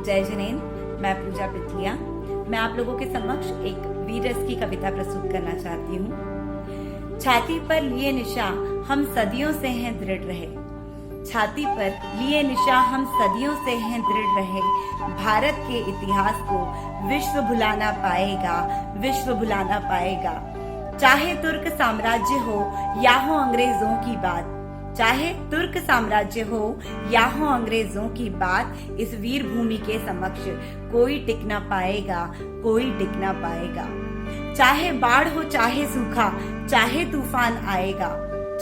जय जिनेंद्र, मैं पूजा पिथलिया। मैं आप लोगों के समक्ष एक वीर रस की कविता प्रस्तुत करना चाहती हूँ। छाती पर लिए निशा हम सदियों से हैं दृढ़ रहे, छाती पर लिए निशा हम सदियों से हैं दृढ़ रहे। भारत के इतिहास को विश्व भुलाना पाएगा, विश्व भुलाना पाएगा। चाहे तुर्क साम्राज्य हो या हो अंग्रेजों की बात, चाहे तुर्क साम्राज्य हो या हो अंग्रेजों की बात, इस वीर भूमि के समक्ष कोई टिक ना पाएगा, कोई टिक ना पाएगा। चाहे बाढ़ हो चाहे सूखा, चाहे तूफान आएगा,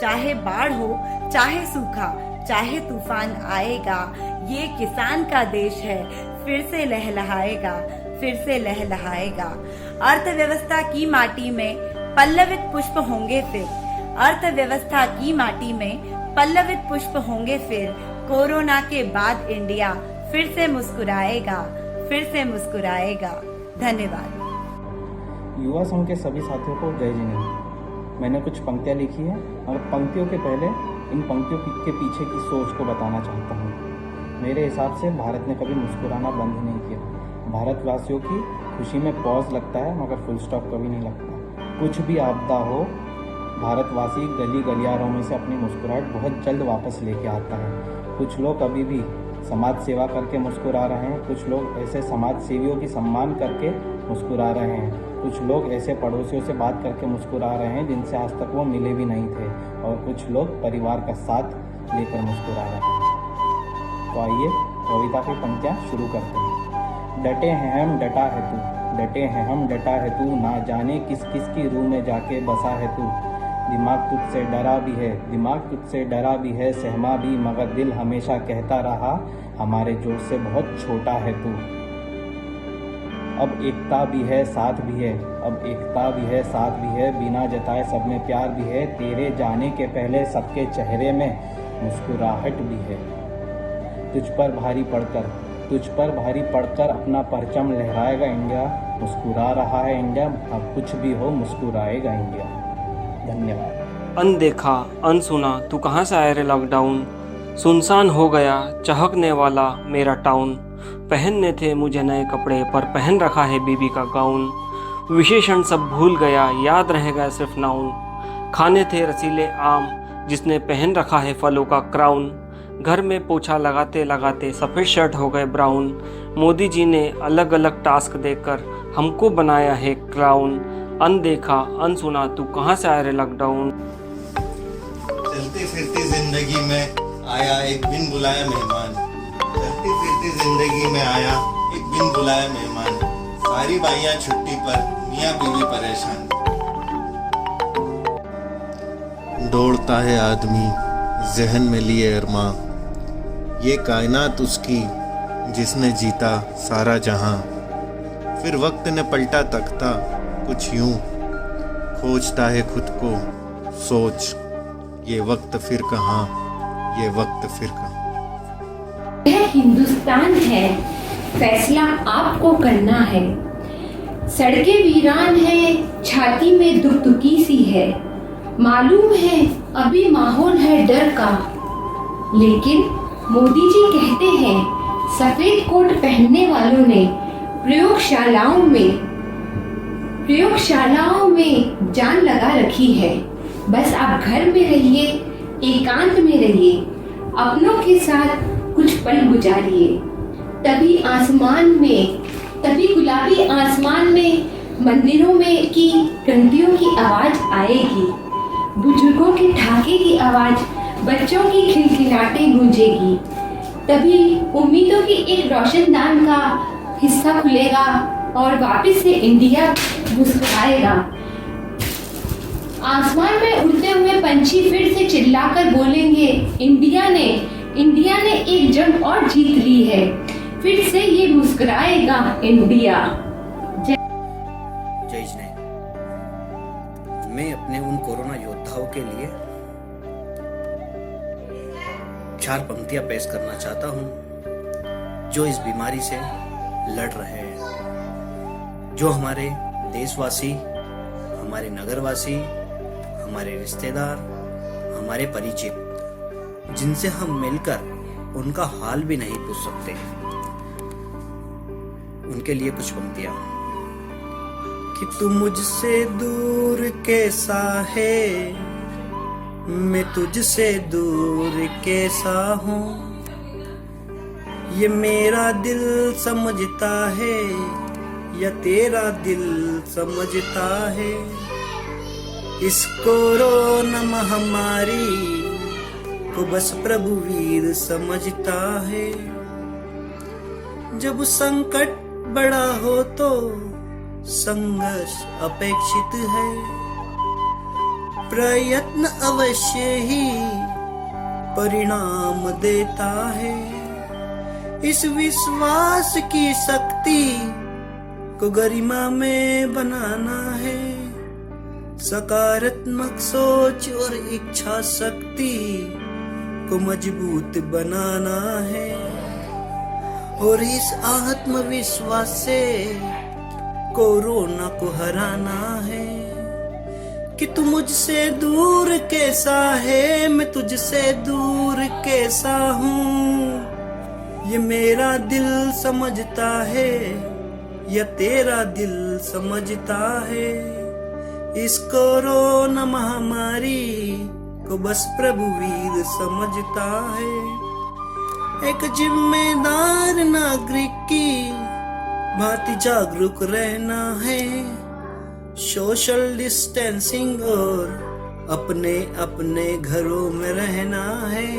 चाहे बाढ़ हो चाहे सूखा, चाहे तूफान आएगा। ये किसान का देश है, फिर से लहलहाएगा, फिर से लहलहाएगा। अर्थव्यवस्था की माटी में पल्लवित पुष्प होंगे फिर, अर्थव्यवस्था की माटी में पल्लवित पुष्प होंगे फिर। कोरोना के बाद इंडिया फिर से मुस्कुराएगा, फिर से मुस्कुराएगा। धन्यवाद। युवा संघ के सभी साथियों को जय जिनेंद्र। मैंने कुछ पंक्तियाँ लिखी हैं और पंक्तियों के पहले इन पंक्तियों के पीछे की सोच को बताना चाहता हूँ। मेरे हिसाब से भारत ने कभी मुस्कुराना बंद नहीं किया। भारतवासियों की खुशी में पॉज लगता है मगर फुल स्टॉप कभी नहीं लगता। कुछ भी आपदा हो, भारतवासी गली गलियारों में से अपनी मुस्कुराहट बहुत जल्द वापस लेके आता है। कुछ लोग अभी भी समाज सेवा करके मुस्कुरा रहे हैं, कुछ लोग ऐसे समाज सेवियों की सम्मान करके मुस्कुरा रहे हैं, कुछ लोग ऐसे पड़ोसियों से बात करके मुस्कुरा रहे हैं जिनसे आज तक वो मिले भी नहीं थे, और कुछ लोग परिवार का साथ लेकर मुस्कुरा रहे हैं। तो आइए कविता की पंक्तियाँ शुरू करते हैं। डटे हैं हम डटा है तू, डटे हैं हम डटा है तू, ना जाने किस किस की रूह में जाके बसा है तू। दिमाग तुझसे डरा भी है, दिमाग तुझसे डरा भी है, सहमा भी मगर दिल हमेशा कहता रहा हमारे जोश से बहुत छोटा है तू। अब एकता भी है साथ भी है, अब एकता भी है साथ भी है, बिना जताए सब में प्यार भी है। तेरे जाने के पहले सबके चेहरे में मुस्कुराहट भी है। तुझ पर भारी पड़कर, तुझ पर भारी पड़कर अपना परचम लहराएगा इंडिया। मुस्कुरा रहा है इंडिया, अब कुछ भी हो मुस्कुराएगा इंडिया। धन्यवाद। अनदेखा अनसुना तू कहाँ से आया रे लॉकडाउन, सुनसान हो गया चहकने वाला मेरा टाउन। पहनने थे मुझे नए कपड़े पर पहन रखा है बीबी का गाउन। विशेषण सब भूल गया याद रह गया सिर्फ नाउन। खाने थे रसीले आम जिसने पहन रखा है फलों का क्राउन। घर में पोछा लगाते लगाते सफ़ेद शर्ट हो गए ब्राउन। मोदी जी ने अलग अलग टास्क देकर हमको बनाया है क्लाउन। अनदेखा अनसुना तू कहाँ से आया रे लॉकडाउन। चलती फिरती जिंदगी में आया एक बिन बुलाया मेहमान, चलती फिरती जिंदगी में आया एक बिन बुलाया मेहमान। सारी बाइयां छुट्टी पर, मियाँ बीवी परेशान। दौड़ता है आदमी जहन में लिए अरमां, ये कायनात उसकी जिसने जीता सारा जहां। फिर वक्त ने पलटा तख्ता कुछ यूं, खोजता है खुद को सोच, ये वक्त फिर कहाँ, ये वक्त फिर कहाँ। यह हिंदुस्तान है, फैसला आपको करना है। सड़कें वीरान है, छाती में दुखी सी है। मालूम है अभी माहौल है डर का, लेकिन मोदी जी कहते हैं सफेद कोट पहनने वालों ने प्रयोगशालाओं में जान लगा रखी है। बस आप घर में रहिए, एकांत में रहिए, अपनों के साथ कुछ पल गुजारिए। तभी गुलाबी आसमान में मंदिरों में की घंटियों की आवाज आएगी, बुजुर्गों के ठाके की आवाज, बच्चों की खिलखिलाहटें गूंजेगी। तभी उम्मीदों की एक रोशनदान का हिस्सा खुलेगा और वापस से इंडिया मुस्कुराएगा। आसमान में उड़ते हुए पंछी फिर से चिल्लाकर बोलेंगे इंडिया ने एक जंग और जीत ली है, फिर से ये मुस्कुराएगा इंडिया। जय जिनेंद्र। मैं अपने उन कोरोना योद्धाओं के लिए 4 पंक्तियां पेश करना चाहता हूं जो इस बीमारी से लड़ रहे हैं, जो हमारे देशवासी, हमारे नगरवासी, हमारे रिश्तेदार, हमारे परिचित, जिनसे हम मिलकर उनका हाल भी नहीं पूछ सकते। उनके लिए कुछ पंक्तियां कि तू मुझसे दूर कैसा है, मैं तुझसे दूर कैसा हूँ, ये मेरा दिल समझता है या तेरा दिल समझता है। इस कोरोना महामारी को बस प्रभु वीर समझता है। जब संकट बड़ा हो तो संघर्ष अपेक्षित है, प्रयत्न अवश्य ही परिणाम देता है। इस विश्वास की शक्ति को गरिमा में बनाना है, सकारात्मक सोच और इच्छा शक्ति को मजबूत बनाना है, और इस आत्मविश्वास से कोरोना को हराना है। कि तू मुझसे दूर कैसा है, मैं तुझसे दूर कैसा हूँ, ये मेरा दिल समझता है या तेरा दिल समझता है। इस कोरोना महामारी को बस प्रभु वीर समझता है। एक जिम्मेदार नागरिक की भांति जागरूक रहना है, सोशल डिस्टेंसिंग और अपने अपने घरों में रहना है।